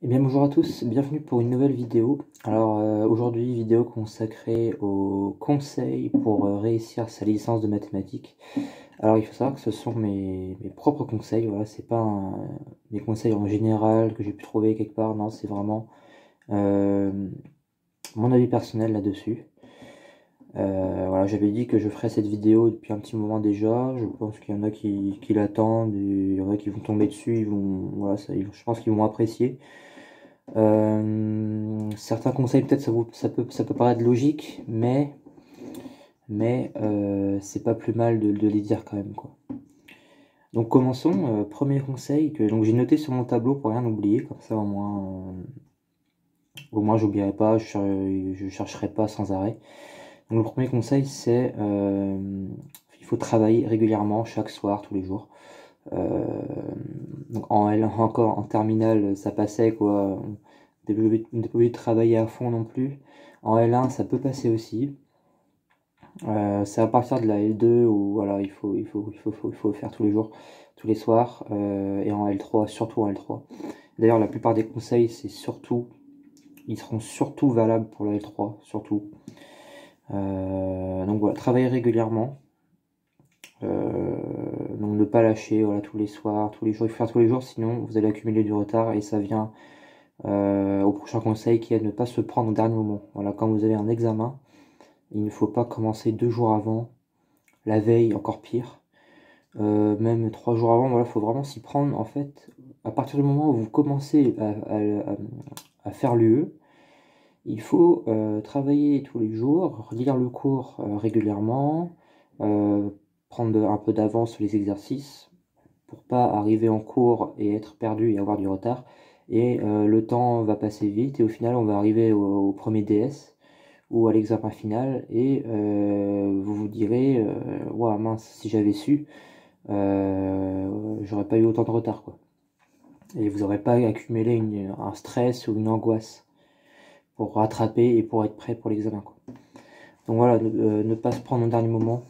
Eh bien bonjour à tous, bienvenue pour une nouvelle vidéo. Alors aujourd'hui, vidéo consacrée aux conseils pour réussir sa licence de mathématiques. Alors il faut savoir que ce sont mes propres conseils, voilà, c'est pas des conseils en général que j'ai pu trouver quelque part, non, c'est vraiment euh, mon avis personnel là-dessus. Voilà, j'avais dit que je ferais cette vidéo depuis un petit moment déjà, je pense qu'il y en a qui l'attendent, et il y en a qui vont tomber dessus, ils vont, voilà, je pense qu'ils vont apprécier. Certains conseils, peut-être ça peut paraître logique, mais c'est pas plus mal de les dire quand même, quoi. Donc commençons. Premier conseil que donc j'ai noté sur mon tableau pour rien oublier, comme ça au moins j'oublierai pas, je chercherai pas sans arrêt. Donc le premier conseil c'est il faut travailler régulièrement, chaque soir, tous les jours. Euh, donc en L1 encore, en terminale, ça passait quoi. On n'est pas obligé de travailler à fond non plus. En L1, ça peut passer aussi. C'est à partir de la L2 où voilà, il faut faire tous les jours, tous les soirs. Et en L3, surtout en L3. D'ailleurs, la plupart des conseils, ils seront surtout valables pour la L3, surtout. Donc voilà, travailler régulièrement. Donc ne pas lâcher, voilà, tous les soirs, tous les jours, il faut faire tous les jours, sinon vous allez accumuler du retard et ça vient au prochain conseil qui est de ne pas se prendre au dernier moment. Voilà, quand vous avez un examen, il ne faut pas commencer 2 jours avant, la veille encore pire, même 3 jours avant. Voilà, il faut vraiment s'y prendre en fait. À partir du moment où vous commencez à faire l'UE, il faut travailler tous les jours, lire le cours régulièrement, euh, prendre un peu d'avance sur les exercices pour pas arriver en cours et être perdu et avoir du retard. Et le temps va passer vite et au final on va arriver au premier DS ou à l'examen final et vous vous direz ouah mince, si j'avais su, j'aurais pas eu autant de retard, quoi. Et vous n'aurez pas accumulé un stress ou une angoisse pour rattraper et pour être prêt pour l'examen, quoi. Donc voilà, ne pas se prendre au dernier moment.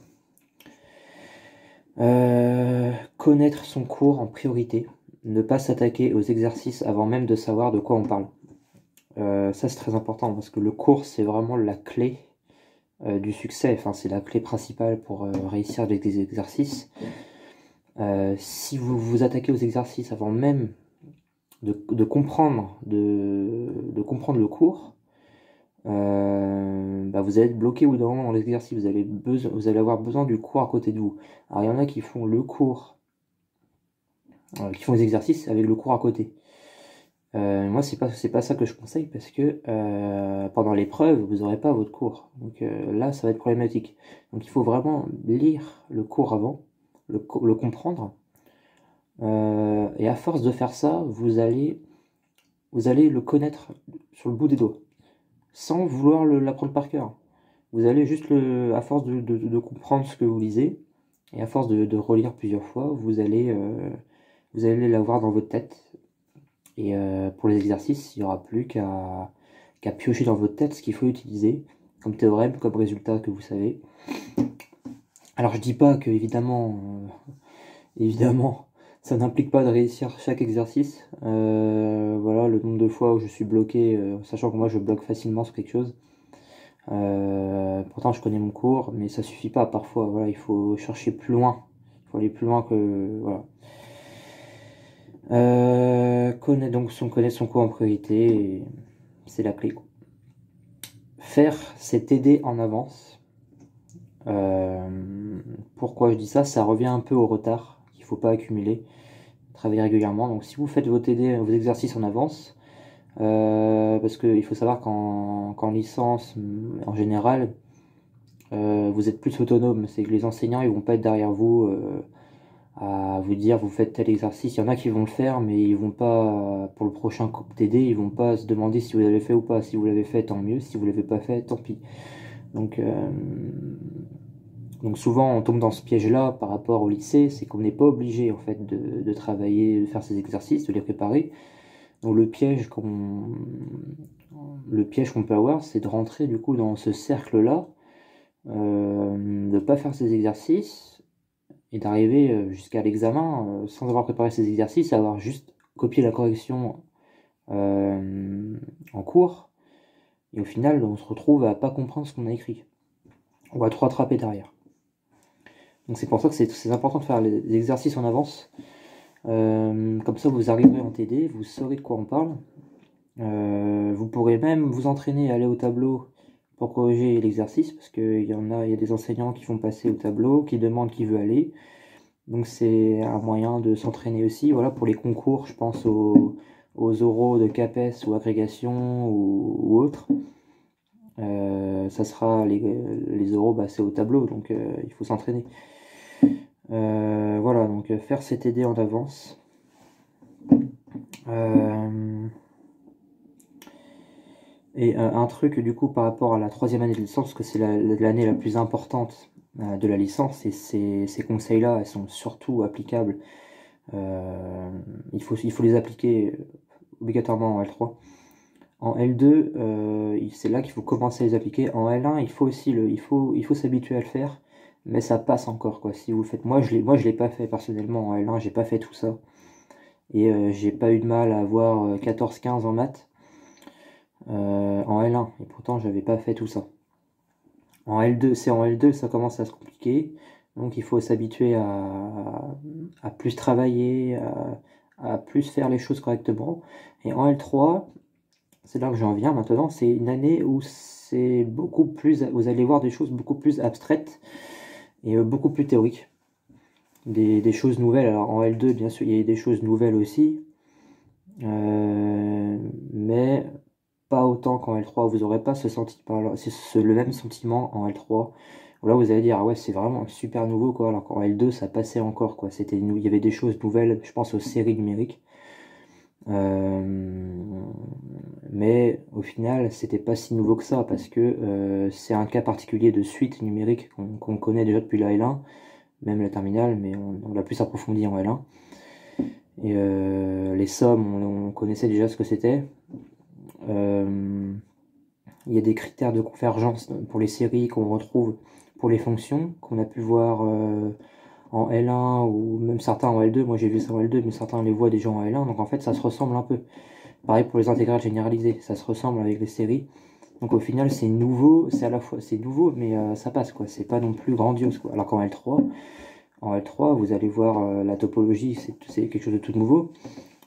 Connaître son cours en priorité. Ne pas s'attaquer aux exercices avant même de savoir de quoi on parle. Ça c'est très important parce que le cours c'est vraiment la clé du succès. Enfin c'est la clé principale pour réussir avec des exercices. Si vous vous attaquez aux exercices avant même de comprendre le cours, bah vous allez être bloqué au bout d'un moment dans l'exercice. Vous allez avoir besoin du cours à côté de vous. Alors il y en a qui font le cours, qui font les exercices avec le cours à côté. Moi, c'est pas ça que je conseille parce que pendant l'épreuve, vous n'aurez pas votre cours. Donc là, ça va être problématique. Donc il faut vraiment lire le cours avant, le comprendre. Et à force de faire ça, vous allez le connaître sur le bout des doigts, sans vouloir l'apprendre par cœur. Vous allez juste, à force de comprendre ce que vous lisez, et à force de relire plusieurs fois, vous allez l'avoir dans votre tête. Et pour les exercices, il n'y aura plus qu'à piocher dans votre tête ce qu'il faut utiliser comme théorème, comme résultat que vous savez. Alors je dis pas que évidemment, ça n'implique pas de réussir chaque exercice. Voilà, le nombre de fois où je suis bloqué, sachant que moi je bloque facilement sur quelque chose. Pourtant je connais mon cours, mais ça suffit pas parfois. Voilà, il faut chercher plus loin. Il faut aller plus loin que voilà. Connaître son cours en priorité, c'est la clé, quoi. Faire, c'est t'aider en avance. Pourquoi je dis ça? Ça revient un peu au retard qu'il ne faut pas accumuler. Travailler régulièrement. Donc si vous faites vos TD, vos exercices en avance, parce qu'il faut savoir qu'en licence, en général, vous êtes plus autonome. C'est que les enseignants, ils vont pas être derrière vous à vous dire vous faites tel exercice. Il y en a qui vont le faire, mais ils vont pas, pour le prochain TD, ils vont pas se demander si vous l'avez fait ou pas. Si vous l'avez fait, tant mieux. Si vous l'avez pas fait, tant pis. Donc, donc souvent on tombe dans ce piège-là par rapport au lycée, c'est qu'on n'est pas obligé en fait de travailler, de faire ces exercices, de les préparer. Donc le piège qu'on peut avoir, c'est de rentrer du coup dans ce cercle-là, de ne pas faire ces exercices et d'arriver jusqu'à l'examen sans avoir préparé ces exercices, avoir juste copié la correction en cours, et au final on se retrouve à pas comprendre ce qu'on a écrit, ou à trop rattraper derrière. Donc c'est pour ça que c'est important de faire les exercices en avance. Comme ça vous arriverez en TD, vous saurez de quoi on parle. Vous pourrez même vous entraîner à aller au tableau pour corriger l'exercice, parce qu'il y a des enseignants qui font passer au tableau, qui demandent qui veut aller. Donc c'est un moyen de s'entraîner aussi. Voilà, pour les concours, je pense aux oraux de CAPES ou agrégation ou autres. Ça sera les oraux, bah, c'est au tableau, donc il faut s'entraîner. Voilà, donc faire ces TD en avance. Et un truc du coup par rapport à la 3e année de licence, parce que c'est l'année la plus importante de la licence, et ces conseils-là, elles sont surtout applicables. Il faut les appliquer obligatoirement en L3. En L2, c'est là qu'il faut commencer à les appliquer. En L1, il faut aussi il faut s'habituer à le faire, mais ça passe encore quoi. Si vous le faites, moi je l'ai pas fait personnellement en L1, j'ai pas fait tout ça, et j'ai pas eu de mal à avoir 14-15 en maths en L1, et pourtant j'avais pas fait tout ça. En L2, c'est en L2 ça commence à se compliquer, donc il faut s'habituer à plus travailler, à plus faire les choses correctement. Et en L3, c'est là que j'en viens maintenant, c'est une année où c'est beaucoup plus, vous allez voir des choses beaucoup plus abstraites et beaucoup plus théoriques. Des choses nouvelles. Alors en L2, bien sûr, il y a des choses nouvelles aussi, mais pas autant qu'en L3. Vous n'aurez pas le même sentiment en L3. Là, vous allez dire, ah ouais, c'est vraiment super nouveau, quoi. Alors qu'en L2, ça passait encore, quoi. Il y avait des choses nouvelles, je pense aux séries numériques. Mais au final, c'était pas si nouveau que ça, parce que c'est un cas particulier de suite numérique qu'on connaît déjà depuis la L1, même la terminale, mais on l'a plus approfondi en L1. Et les sommes, on connaissait déjà ce que c'était. Il y a des critères de convergence pour les séries qu'on retrouve pour les fonctions, qu'on a pu voir en L1 ou même certains en L2. Moi j'ai vu ça en L2, mais certains les voient déjà en L1. Donc en fait, ça se ressemble un peu. Pareil pour les intégrales généralisées, ça se ressemble avec les séries. Donc au final, c'est nouveau, c'est nouveau, mais ça passe quoi. C'est pas non plus grandiose quoi. Alors qu'en L3, vous allez voir la topologie, c'est quelque chose de tout nouveau.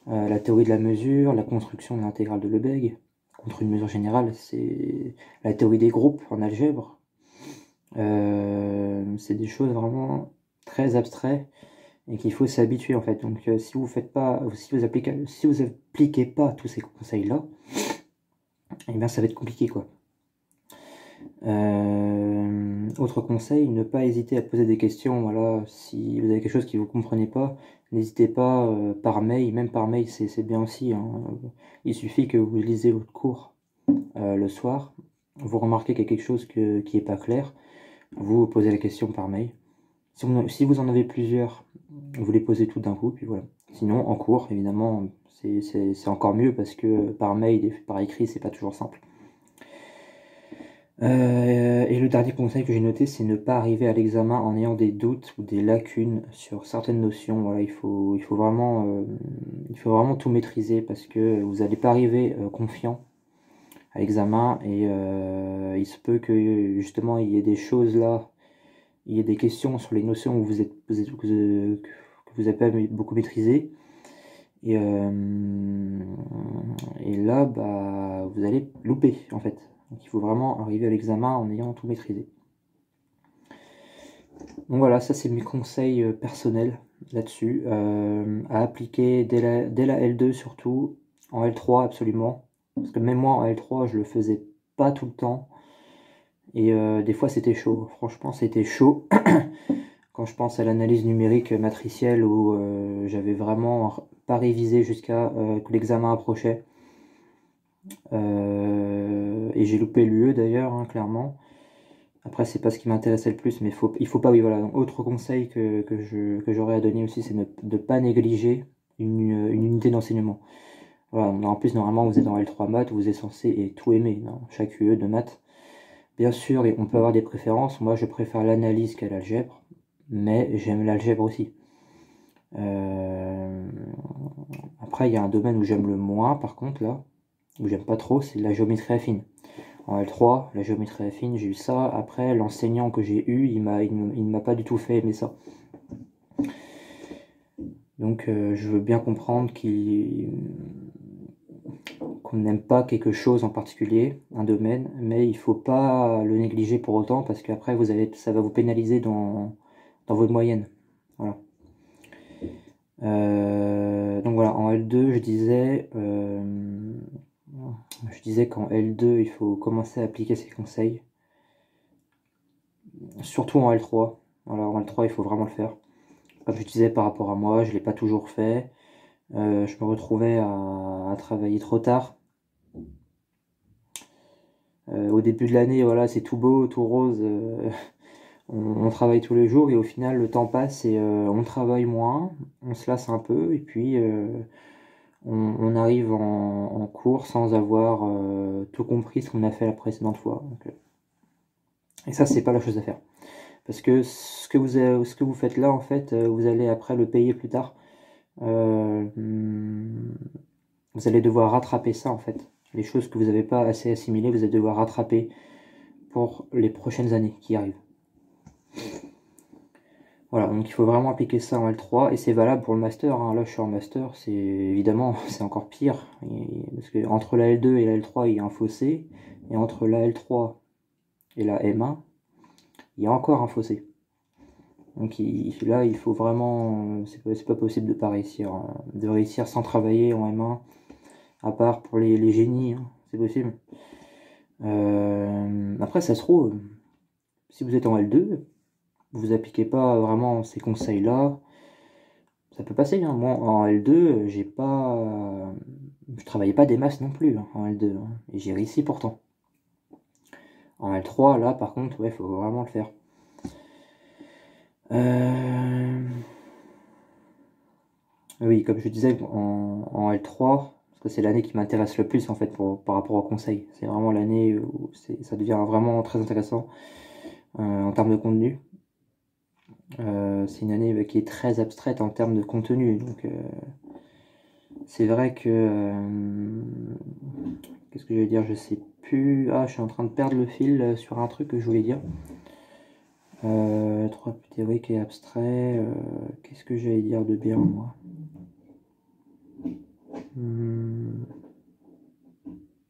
La théorie de la mesure, la construction de l'intégrale de Lebesgue, contre une mesure générale, c'est la théorie des groupes en algèbre. C'est des choses vraiment très abstraites et qu'il faut s'habituer en fait. Donc si vous appliquez pas tous ces conseils-là, eh bien ça va être compliqué quoi. Autre conseil, ne pas hésiter à poser des questions. Voilà, si vous avez quelque chose que vous ne comprenez pas, n'hésitez pas par mail, même par mail c'est bien aussi, hein. Il suffit que vous lisez votre cours le soir, vous remarquez qu'il y a quelque chose qui n'est pas clair, vous posez la question par mail. Si vous en avez plusieurs, vous les posez toutes d'un coup, puis voilà. Sinon, en cours, évidemment, c'est encore mieux parce que par mail et par écrit, c'est pas toujours simple. Et le dernier conseil que j'ai noté, c'est ne pas arriver à l'examen en ayant des doutes ou des lacunes sur certaines notions. Voilà, il faut vraiment tout maîtriser parce que vous n'allez pas arriver confiant à l'examen, et il se peut que justement il y ait des choses là, il y ait des questions sur les notions que vous n'avez pas beaucoup maîtrisé, et là bah vous allez louper en fait. Donc il faut vraiment arriver à l'examen en ayant tout maîtrisé. Donc voilà, ça c'est mes conseils personnels là-dessus, à appliquer dès la L2 surtout, en L3 absolument, parce que même moi en L3 je le faisais pas tout le temps, et des fois c'était chaud, franchement c'était chaud. Quand je pense à l'analyse numérique matricielle où j'avais vraiment pas révisé jusqu'à que l'examen approchait, et j'ai loupé l'UE d'ailleurs, hein, clairement. Après, c'est pas ce qui m'intéressait le plus, mais il faut pas, oui, voilà. Donc, autre conseil que j'aurais à donner aussi, c'est de ne pas négliger une unité d'enseignement. Voilà, en plus, normalement, vous êtes en L3 maths, vous êtes censé tout aimer dans chaque UE de maths. Bien sûr, on peut avoir des préférences. Moi, je préfère l'analyse qu'à l'algèbre, mais j'aime l'algèbre aussi. Après, il y a un domaine où j'aime le moins, par contre, là, où j'aime pas trop, c'est la géométrie affine. En L3, la géométrie affine, j'ai eu ça. Après, l'enseignant que j'ai eu, il ne m'a pas du tout fait aimer ça. Donc, je veux bien comprendre qu'on n'aime pas quelque chose en particulier, un domaine, mais il faut pas le négliger pour autant, parce qu'après, ça va vous pénaliser dans votre moyenne. Voilà. Donc voilà, en L2, je disais qu'en L2, il faut commencer à appliquer ces conseils, surtout en L3. Voilà, en L3, il faut vraiment le faire. Comme je disais par rapport à moi, je ne l'ai pas toujours fait. Je me retrouvais à travailler trop tard. Au début de l'année, voilà, c'est tout beau, tout rose. On travaille tous les jours et au final, le temps passe et on travaille moins, on se lasse un peu et puis on arrive en cours sans avoir tout compris ce qu'on a fait la précédente fois. Donc, et ça, c'est pas la chose à faire. Parce que ce que vous faites là, en fait, vous allez après le payer plus tard. Vous allez devoir rattraper ça, en fait. Les choses que vous n'avez pas assez assimilées, vous allez devoir rattraper pour les prochaines années qui arrivent. Voilà, donc il faut vraiment appliquer ça en L3 et c'est valable pour le master. Hein. Là, je suis en master, c'est évidemment c'est encore pire parce que entre la L2 et la L3, il y a un fossé et entre la L3 et la M1, il y a encore un fossé. Donc là, il faut vraiment, c'est pas possible de réussir sans travailler en M1, à part pour les génies, hein, c'est possible. Après, ça se trouve, si vous êtes en L2, vous appliquez pas vraiment ces conseils-là, ça peut passer. Hein. Moi, en L2, je travaillais pas des masses non plus hein, en L2, hein, et j'ai réussi pourtant. En L3, là, par contre, ouais, faut vraiment le faire. Oui, comme je disais, en L3, parce que c'est l'année qui m'intéresse le plus en fait par rapport au conseil. C'est vraiment l'année où ça devient vraiment très intéressant en termes de contenu. C'est une année qui est très abstraite en termes de contenu. Donc c'est vrai que... qu'est-ce que je vais dire? Je sais plus. Ah, je suis en train de perdre le fil sur un truc que je voulais dire. 3 théoriques et abstrait. Qu'est-ce que j'allais dire de bien, moi?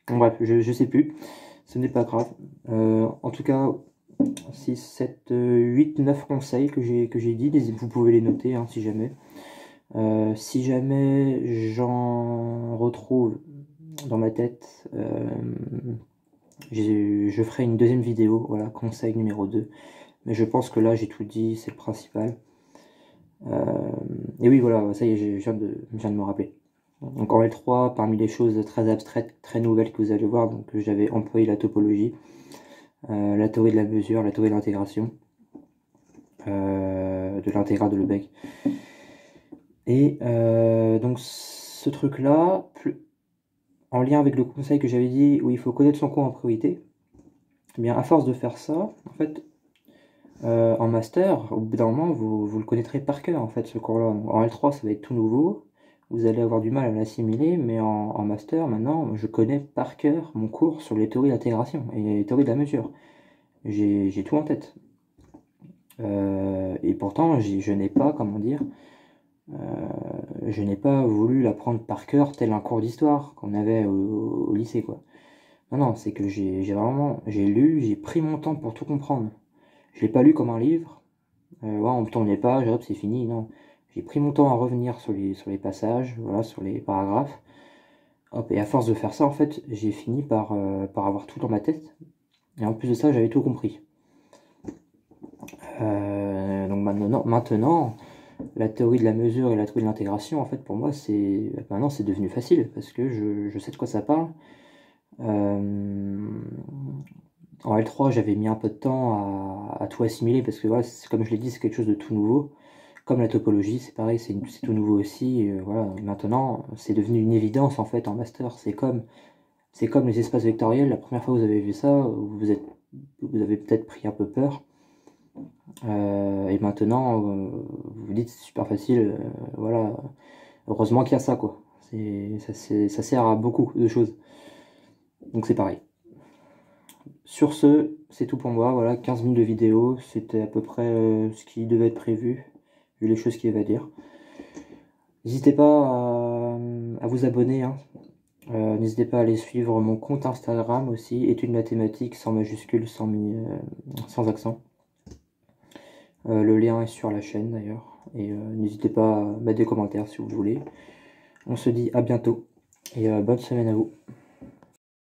Bref, je sais plus. Ce n'est pas grave. En tout cas, 6, 7, 8, 9 conseils que j'ai dit. Vous pouvez les noter hein, si jamais. Si jamais j'en retrouve dans ma tête, je ferai une deuxième vidéo. Voilà, conseil numéro 2. Mais je pense que là, j'ai tout dit, c'est le principal. Et oui, voilà, ça y est, je viens de me rappeler. Donc en L3, parmi les choses très abstraites, très nouvelles que vous allez voir, donc j'avais employé la topologie, la théorie de la mesure, la théorie de l'intégration, de l'intégrale de Lebesgue. Et donc ce truc-là, en lien avec le conseil que j'avais dit, où il faut connaître son cours en priorité, eh bien à force de faire ça, en fait, en master, au bout d'un moment, vous le connaîtrez par cœur, en fait, ce cours-là. En L3, ça va être tout nouveau. Vous allez avoir du mal à l'assimiler, mais en master, maintenant, je connais par cœur mon cours sur les théories d'intégration et les théories de la mesure. J'ai tout en tête. Et pourtant, je n'ai pas, comment dire, je n'ai pas voulu l'apprendre par cœur tel un cours d'histoire qu'on avait au lycée, quoi. Non, non, c'est que j'ai lu, j'ai pris mon temps pour tout comprendre. Je l'ai pas lu comme un livre. Ouais, on me tourne les pages, hop, c'est fini. Non, j'ai pris mon temps à revenir sur les passages, voilà, sur les paragraphes. Hop, et à force de faire ça, en fait, j'ai fini par avoir tout dans ma tête. Et en plus de ça, j'avais tout compris. Donc maintenant, la théorie de la mesure et la théorie de l'intégration, en fait, pour moi, maintenant c'est devenu facile parce que je sais de quoi ça parle. En L3, j'avais mis un peu de temps à tout assimiler parce que voilà, comme je l'ai dit, c'est quelque chose de tout nouveau. Comme la topologie, c'est pareil, c'est tout nouveau aussi. Voilà. Et maintenant, c'est devenu une évidence en fait en master. C'est comme les espaces vectoriels. La première fois que vous avez vu ça, vous avez peut-être pris un peu peur. Et maintenant, vous vous dites c'est super facile, voilà. Heureusement qu'il y a ça, quoi. Ça sert à beaucoup de choses. Donc c'est pareil. Sur ce, c'est tout pour moi. Voilà, 15 minutes de vidéo, c'était à peu près ce qui devait être prévu, vu les choses qu'il y avait à dire. N'hésitez pas à vous abonner, hein. N'hésitez pas à aller suivre mon compte Instagram aussi, études mathématiques sans majuscule, sans accent. Le lien est sur la chaîne d'ailleurs. Et n'hésitez pas à mettre des commentaires si vous voulez. On se dit à bientôt et bonne semaine à vous.